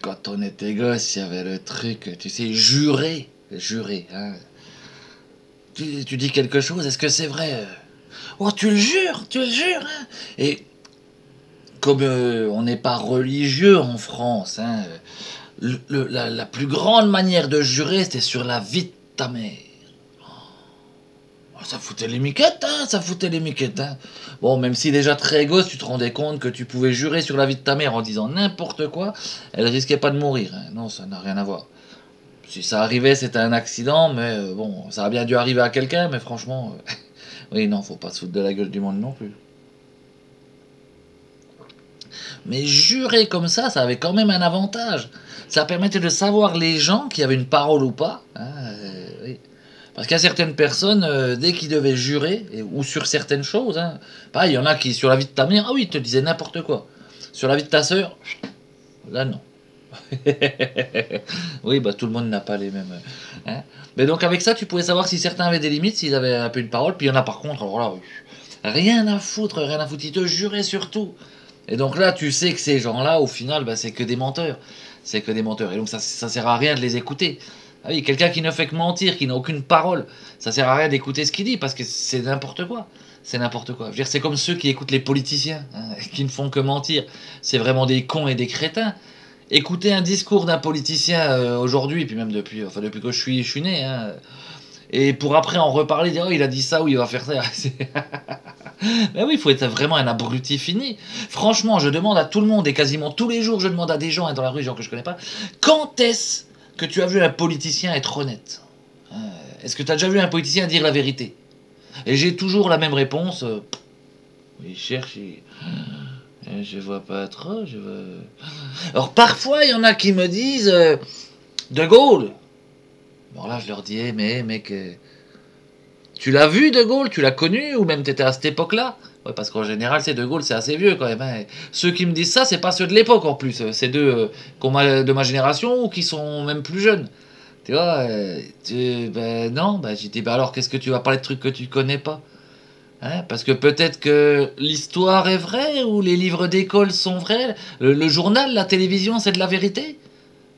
quand on était gosse, il y avait le truc, tu sais, jurer. Jurer, hein. Tu dis quelque chose, est-ce que c'est vrai? Oh, tu le jures, hein. Et comme on n'est pas religieux en France, hein, la plus grande manière de jurer, c'était sur la vie de ta mère. Oh, ça foutait les miquettes, hein, ça foutait les miquettes, hein. Bon, même si déjà très gosse, tu te rendais compte que tu pouvais jurer sur la vie de ta mère en disant n'importe quoi, elle risquait pas de mourir, hein. Non, ça n'a rien à voir. Si ça arrivait, c'était un accident, mais bon, ça a bien dû arriver à quelqu'un, mais franchement, oui, non, faut pas se foutre de la gueule du monde non plus. Mais jurer comme ça avait quand même un avantage. Ça permettait de savoir les gens qui avaient une parole ou pas, hein, oui. Parce qu'il y a certaines personnes, dès qu'ils devaient jurer, ou sur certaines choses, hein, pareil, il y en a qui, sur la vie de ta mère, ah oui, ils te disaient n'importe quoi. Sur la vie de ta sœur, là non. Oui, bah tout le monde n'a pas les mêmes. Hein. Mais donc avec ça, tu pouvais savoir si certains avaient des limites, s'ils avaient un peu une parole, puis il y en a par contre, alors là, rien à foutre, rien à foutre, ils te juraient sur tout. Et donc là, tu sais que ces gens-là, au final, bah, c'est que des menteurs. C'est que des menteurs. Et donc ça sert à rien de les écouter. Ah oui, quelqu'un qui ne fait que mentir, qui n'a aucune parole, ça sert à rien d'écouter ce qu'il dit, parce que c'est n'importe quoi. C'est n'importe quoi. Je veux dire, c'est comme ceux qui écoutent les politiciens, hein, qui ne font que mentir. C'est vraiment des cons et des crétins. Écouter un discours d'un politicien aujourd'hui, puis même depuis que je suis né, hein, et pour après en reparler, dire oh il a dit ça ou il va faire ça. Ben oui, il faut être vraiment un abruti fini. Franchement, je demande à tout le monde et quasiment tous les jours, je demande à des gens hein, dans la rue, des gens que je connais pas, quand est-ce que tu as vu un politicien être honnête? Est-ce que tu as déjà vu un politicien dire la vérité? Et j'ai toujours la même réponse. Il cherche. Je vois pas trop. Je vois. Alors parfois, il y en a qui me disent De Gaulle. Bon là, je leur dis, mais mec, tu l'as vu De Gaulle? Tu l'as connu? Ou même t'étais à cette époque-là? Ouais, parce qu'en général, c'est De Gaulle, c'est assez vieux quand même. Hein. Ceux qui me disent ça, c'est pas ceux de l'époque en plus. C'est d'eux de ma génération ou qui sont même plus jeunes. Tu vois, ben non, ben j'ai dit, ben alors qu'est-ce que tu vas parler de trucs que tu connais pas? Hein, parce que peut-être que l'histoire est vraie ou les livres d'école sont vrais. Le journal, la télévision, c'est de la vérité.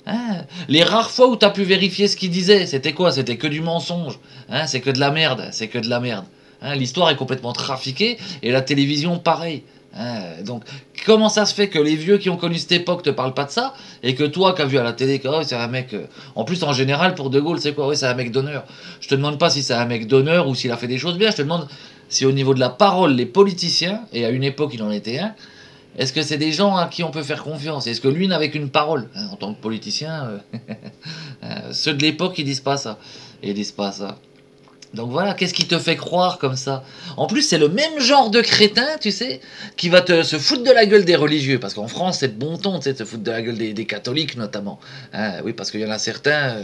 Hein, les rares fois où tu as pu vérifier ce qu'il disait, c'était quoi? C'était que du mensonge. Hein, c'est que de la merde. C'est que de la merde. Hein, l'histoire est complètement trafiquée et la télévision pareil. Hein, donc comment ça se fait que les vieux qui ont connu cette époque te parlent pas de ça et que toi qui as vu à la télé que oh, c'est un mec en plus en général pour De Gaulle c'est quoi? Oui, c'est un mec d'honneur. Je te demande pas si c'est un mec d'honneur ou s'il a fait des choses bien, je te demande si au niveau de la parole les politiciens et à une époque il en était un, est-ce que c'est des gens à qui on peut faire confiance? Est-ce que lui n'avait qu'une parole hein, en tant que politicien ceux de l'époque ils disent pas ça. Ils disent pas ça. Donc voilà, qu'est-ce qui te fait croire comme ça? En plus, c'est le même genre de crétin, tu sais, qui va se foutre de la gueule des religieux. Parce qu'en France, c'est de bon ton, tu sais, de se foutre de la gueule des catholiques, notamment. Hein, oui, parce qu'il y en a certains,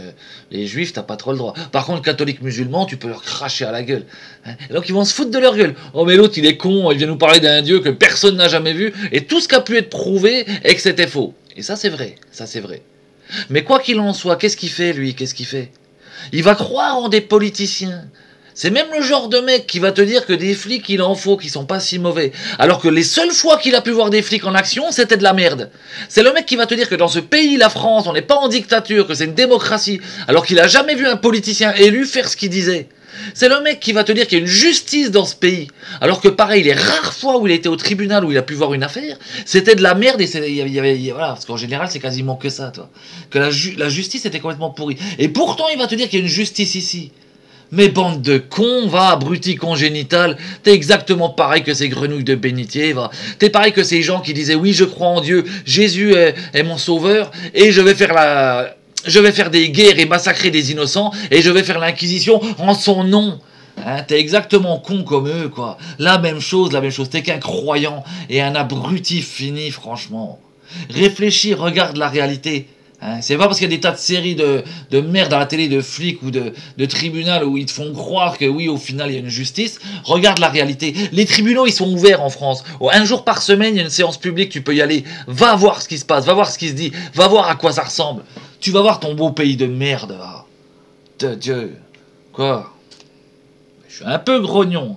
les juifs, t'as pas trop le droit. Par contre, catholiques musulmans, tu peux leur cracher à la gueule. Hein, et donc, ils vont se foutre de leur gueule. Oh, mais l'autre, il est con, il vient nous parler d'un Dieu que personne n'a jamais vu, et tout ce qui a pu être prouvé est que c'était faux. Et ça, c'est vrai. Ça, c'est vrai. Mais quoi qu'il en soit, qu'est-ce qu'il fait, lui? Qu'est-ce qu'il fait? Il va croire en des politiciens. C'est même le genre de mec qui va te dire que des flics, il en faut, qui sont pas si mauvais. Alors que les seules fois qu'il a pu voir des flics en action, c'était de la merde. C'est le mec qui va te dire que dans ce pays, la France, on n'est pas en dictature, que c'est une démocratie, alors qu'il a jamais vu un politicien élu faire ce qu'il disait. C'est le mec qui va te dire qu'il y a une justice dans ce pays. Alors que pareil, les rares fois où il était au tribunal, où il a pu voir une affaire, c'était de la merde et voilà, parce qu'en général, c'est quasiment que ça, toi. Que la justice était complètement pourrie. Et pourtant, il va te dire qu'il y a une justice ici. Mais bande de cons, va, abruti congénital, t'es exactement pareil que ces grenouilles de bénitier, va. T'es pareil que ces gens qui disaient, oui, je crois en Dieu, Jésus est mon sauveur, et je vais faire des guerres et massacrer des innocents, et je vais faire l'inquisition en son nom. Hein, t'es exactement con comme eux, quoi. La même chose, t'es qu'un croyant et un abruti fini, franchement. Réfléchis, regarde la réalité. Hein, c'est pas parce qu'il y a des tas de séries de merde à la télé, de flics ou de tribunal où ils te font croire que oui, au final, il y a une justice. Regarde la réalité. Les tribunaux, ils sont ouverts en France. Un jour par semaine, il y a une séance publique, tu peux y aller. Va voir ce qui se passe, va voir ce qui se dit, va voir à quoi ça ressemble. Tu vas voir ton beau pays de merde. Ah. De Dieu. Quoi? Je suis un peu grognon.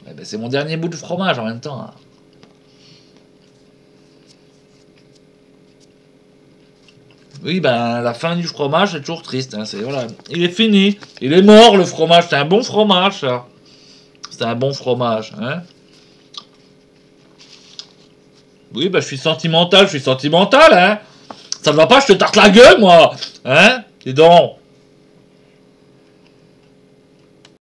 Eh ben, c'est mon dernier bout de fromage en même temps. Hein. Oui, ben, la fin du fromage, c'est toujours triste. Hein, voilà. Il est fini. Il est mort, le fromage. C'est un bon fromage, ça. C'est un bon fromage. Hein. Oui, ben, je suis sentimental, hein. Ça ne va pas, je te tarte la gueule, moi. Hein. Dis donc.